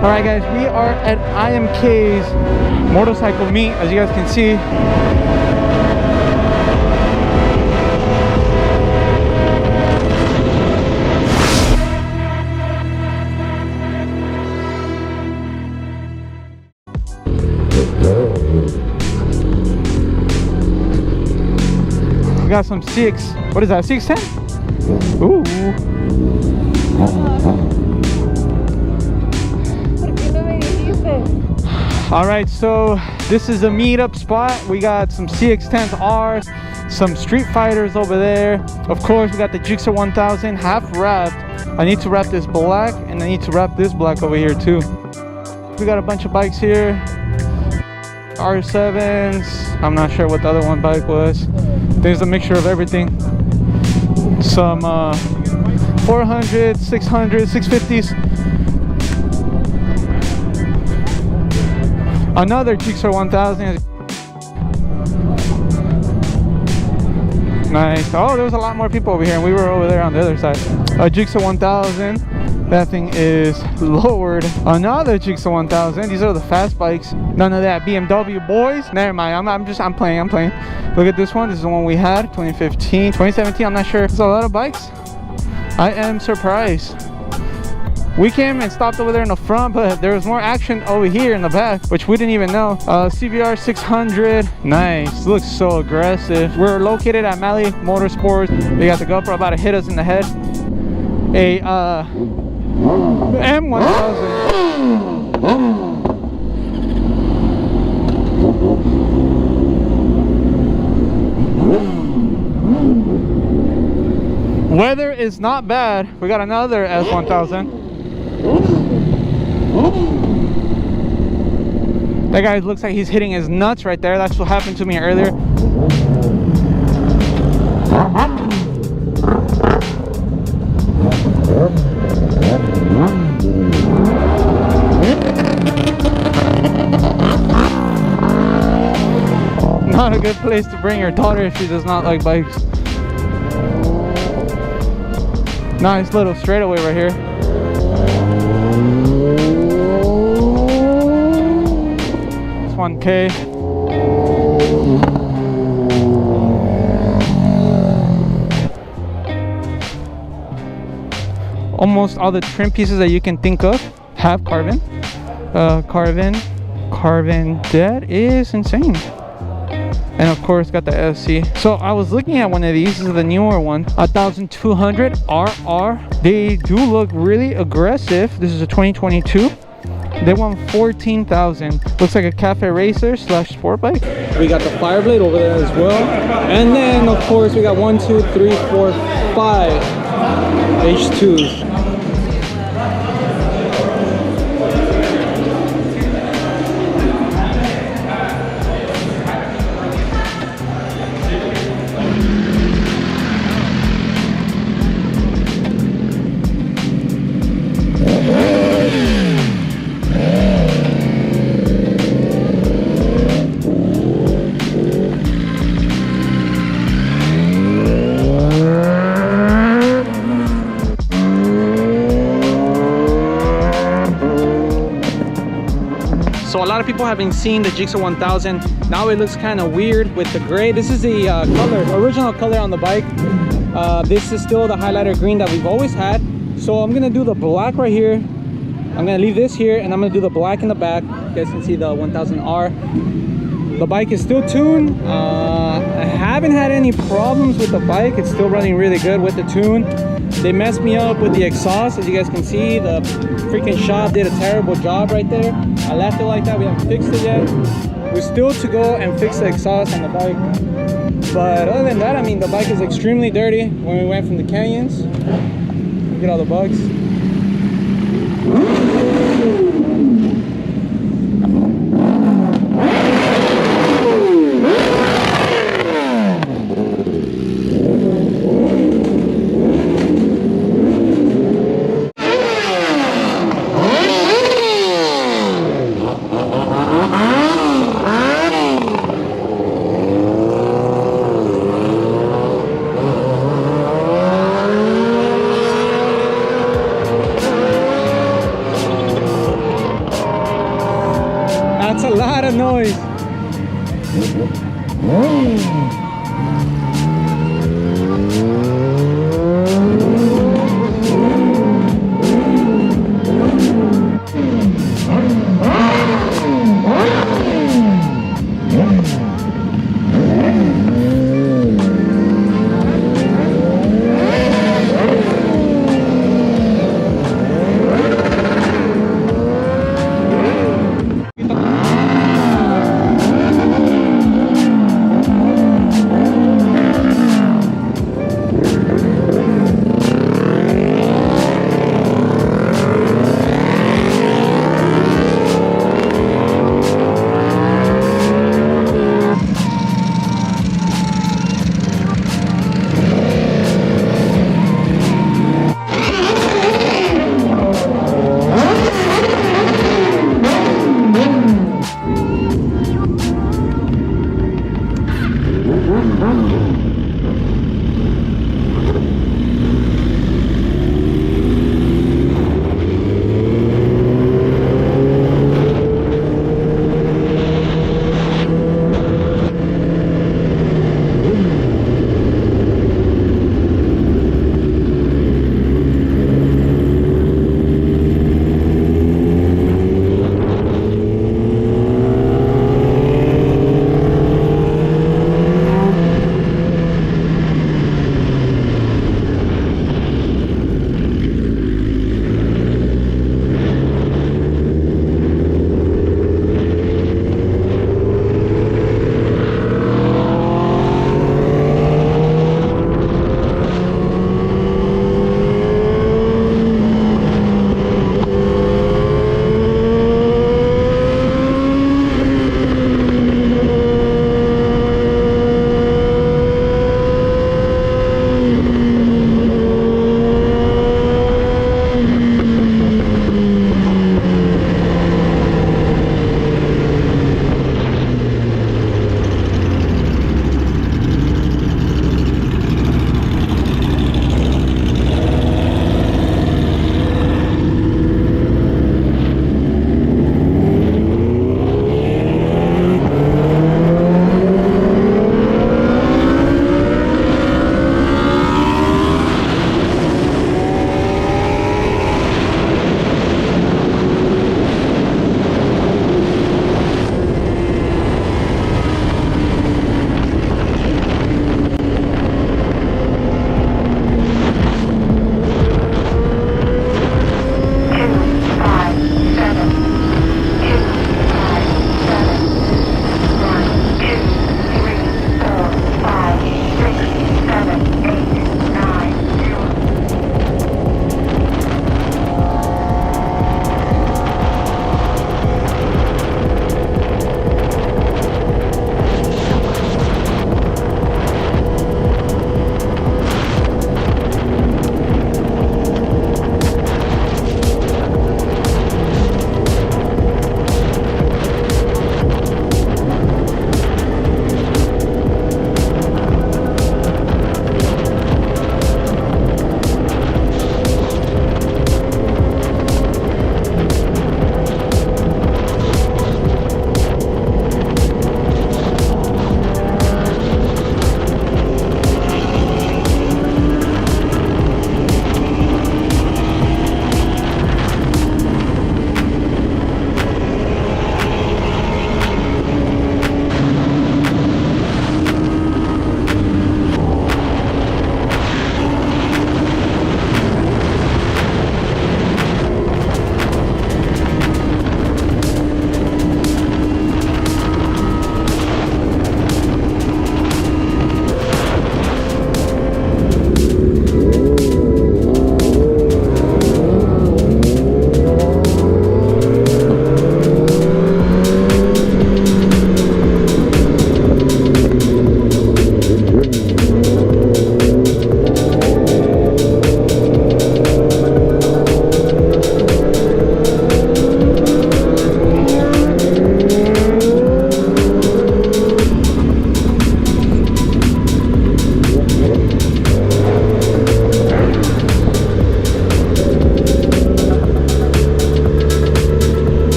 Alright guys, we are at Imkay's motorcycle meet, as you guys can see. We got some CX, what is that, CX10? Ooh. Alright, so this is a meetup spot. We got some CX10s, some Street Fighters over there. Of course, we got the gsxr 1000 half wrapped. I need to wrap this black, and I need to wrap this black over here too. We got a bunch of bikes here. R7s. I'm not sure what the other one bike was. There's a mixture of everything. Some 400s, 600s, 650s. Another gsxr 1000. Nice. Oh, there was a lot more people over here, and we were over there on the other side. A gsxr 1000. That thing is lowered. Another gsxr 1000. These are the fast bikes. None of that BMW, boys. Never mind. I'm playing. Look at this one. This is the one we had 2015, 2017. I'm not sure. There's a lot of bikes. I am surprised. We came and stopped over there in the front, but there was more action over here in the back, which we didn't even know. CBR 600. Nice. Looks so aggressive. We're located at Mali Motorsports. We got the GoPro about to hit us in the head. A M1000. Weather is not bad. We got another S1000. That guy looks like he's hitting his nuts right there. That's what happened to me earlier. Not a good place to bring your daughter if she does not like bikes. Nice little straightaway right here. It's 1K. Almost all the trim pieces that you can think of have carbon. Carbon. That is insane. And of course got the SC. So I was looking at one of these. This is the newer one, 1200 RR. They do look really aggressive. This is a 2022. They want 14,000. Looks like a cafe racer slash sport bike. We got the Fireblade over there as well. And then of course we got 1, 2, 3, 4, 5 H2s. So a lot of people have been seeing the gsxr 1000. Now it looks kind of weird with the gray. This is the original color on the bike. This is still the highlighter green that we've always had. So I'm gonna do the black right here. I'm gonna leave this here, and I'm gonna do the black in the back. You guys can see the 1000R. The bike is still tuned. I haven't had any problems with the bike. It's still running really good with the tune. They messed me up with the exhaust. As you guys can see, the freaking shop did a terrible job right there. I left it like that. We haven't fixed it yet. We're still to go and fix the exhaust on the bike. But other than that, I mean, the bike is extremely dirty. When we went from the canyons, look at all the bugs.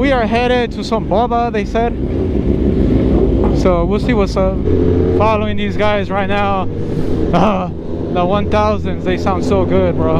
we are headed to some boba, they said. So we'll see what's up. Following these guys right now. The 1000s, they sound so good, bro.